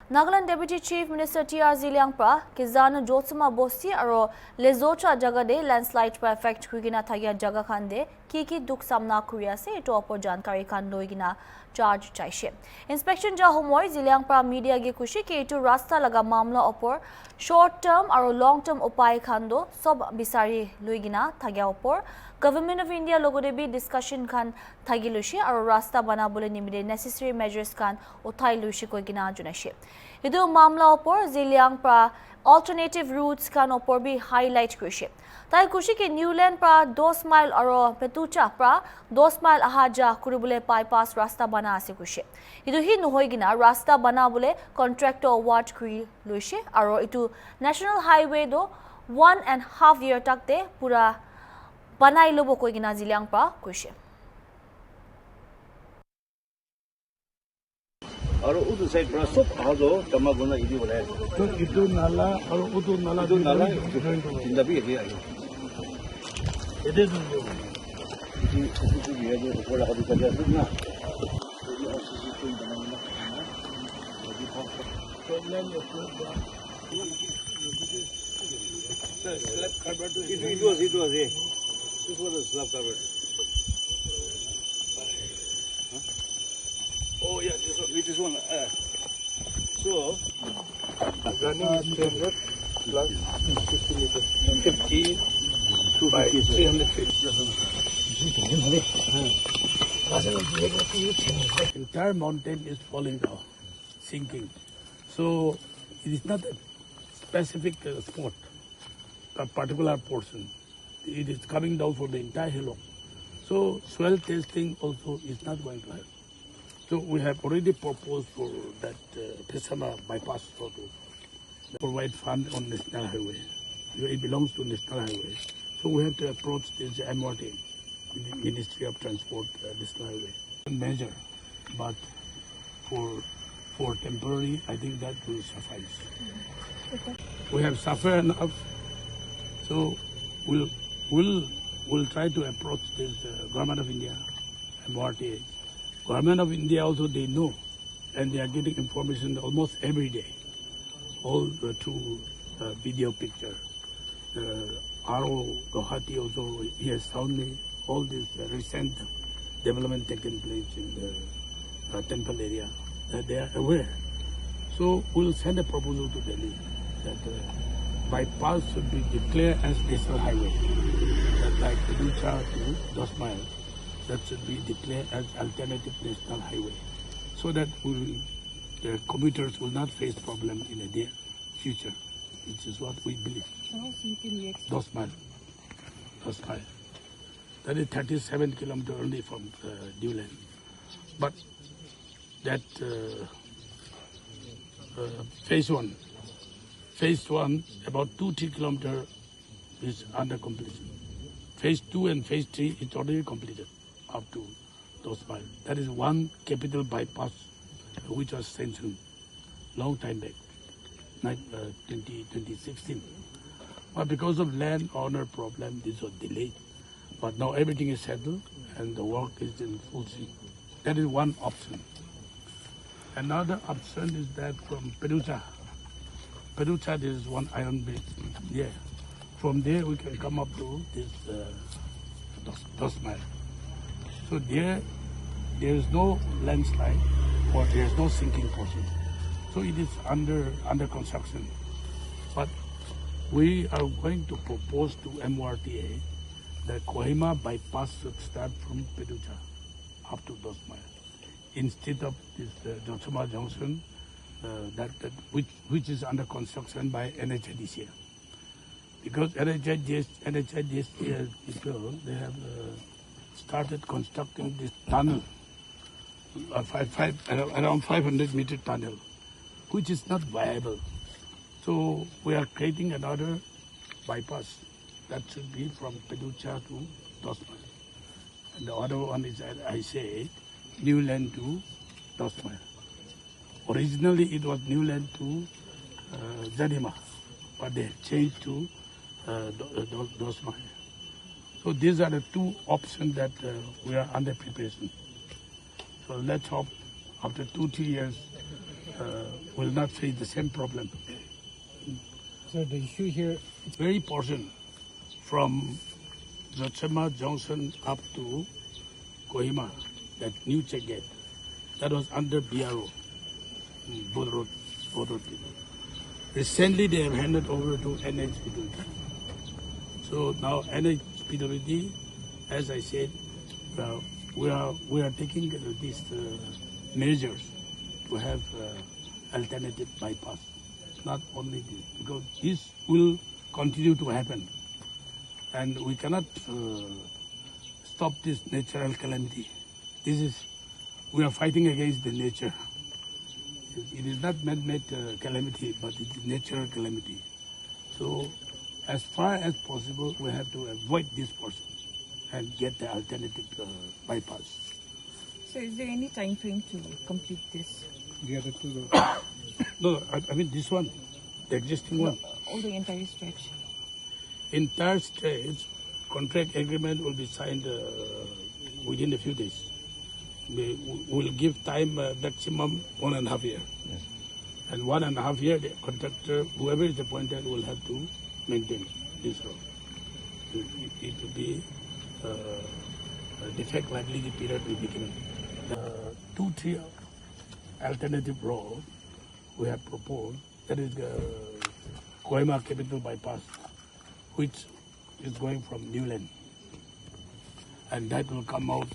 Nagaland Deputy Chief Minister T.R. Ziliangpra, Kizana Jotsuma Bosi, aro Lezocha Jagade landslide per effect Kugina Taya Jaga Khande, Kiki Duk Samna Korea se to opor jankari khan loigina charge chaishe. Inspection ja homoi Ziliangpra media ge kushi ke to rasta laga mamla opor short term aro long term upai khando sob bisari loigina thagya opor Government of India logodebi discussion khan thagilushi aro rasta banabole nimide necessary measures khan uthai lushi koigina junashe. Idu mamla opor Ziliangpra alternative routes kan opor bi highlight kushi. Tai kushi ke Newland pra 2 mile aro Petucha pra 2 mile ahaja kurubule bypass rasta bana ase kushi. Idu hi nohoigina rasta banabole contractor award kuri lushi aro itu national highway do 1.5 year tak de pura banai lobo koigina Ziliangpra kushi. और उस side पर सब आजो जमा बना इदी बोले तो इदु नाला और उदु नाला जिंदा भी है आई इदे दु इदी ये जो ऊपर लगा दिखा जाता है ना it was this was a slab carpet. Oh yeah, this one. So running 300 plus 50 meters. 50 to by 300 feet. Entire mountain is falling down, sinking. So it is not a specific spot, a particular portion. It is coming down for the entire hillock. So soil testing also is not going to help. So we have already proposed for that Pesama bypass road to provide fund on National Highway. It belongs to National Highway. So we have to approach this MRT, the Ministry of Transport, National Highway, measure. But for temporary, I think that will suffice. Okay. We have suffered enough, so we'll try to approach this Government of India, MRT. Government of India also, they know, and they are getting information almost every day, all through video picture. RO Guwahati also, he has found me all this recent development taking place in the temple area, that they are aware. So we'll send a proposal to Delhi that bypass should be declared as national highway, that like Peducha to 2 mile. That should be declared as alternative national highway, so that the commuters will not face problem in the near future, which is what we believe. How soon can we expect? 2 mile. That is 37 kilometers only from Newland. But that phase one, about 2-3 kilometers is under completion. Phase 2 and phase 3 is already completed up to 2 miles. That is one capital bypass which was sanctioned long time back, 2016. But because of land owner problem, this was delayed. But now everything is settled and the work is in full swing. That is one option. Another option is that from Peducha. Peducha, there is one iron bridge. Yeah. From there we can come up to this 2 miles. So there is no landslide or there is no sinking portion. So it is under construction. But we are going to propose to MRTA that Kohima bypass should start from Peducha up to 2 miles instead of this Jotsuma Junction which is under construction by NHIDCL. Because NHIDCL people, they have started constructing this tunnel, around 500 meter tunnel, which is not viable. So we are creating another bypass that should be from Peducha to 2 miles. And the other one is, I say, Newland to 2 miles. Originally it was Newland to Zadima, but they changed to 2 miles. So these are the two options that we are under preparation. So let's hope after 2-3 years will not face the same problem. So the issue here, Very portion from Jotsema Junction up to Kohima, that new check gate, that was under BRO, both road people. Recently, they have handed over to NHPWD. So now NHPWD, as I said, we are taking these measures to have alternative bypass. Not only this, because this will continue to happen, and we cannot stop this natural calamity. We are fighting against the nature. It is not man-made calamity, but it is natural calamity. So, as far as possible, we have to avoid this portion and get the alternative bypass. So is there any time frame to complete this? the other two, No, I mean this one, the existing one. All the entire stretch? Entire stage contract agreement will be signed within a few days. We will give time maximum 1.5 years. Yes. And 1.5 years, the contractor, whoever is appointed, will have to maintain this road. It will be a defect liability period will be given. 2-3 alternative road we have proposed. That is the Kohima Capital Bypass, which is going from Newland. And that will come out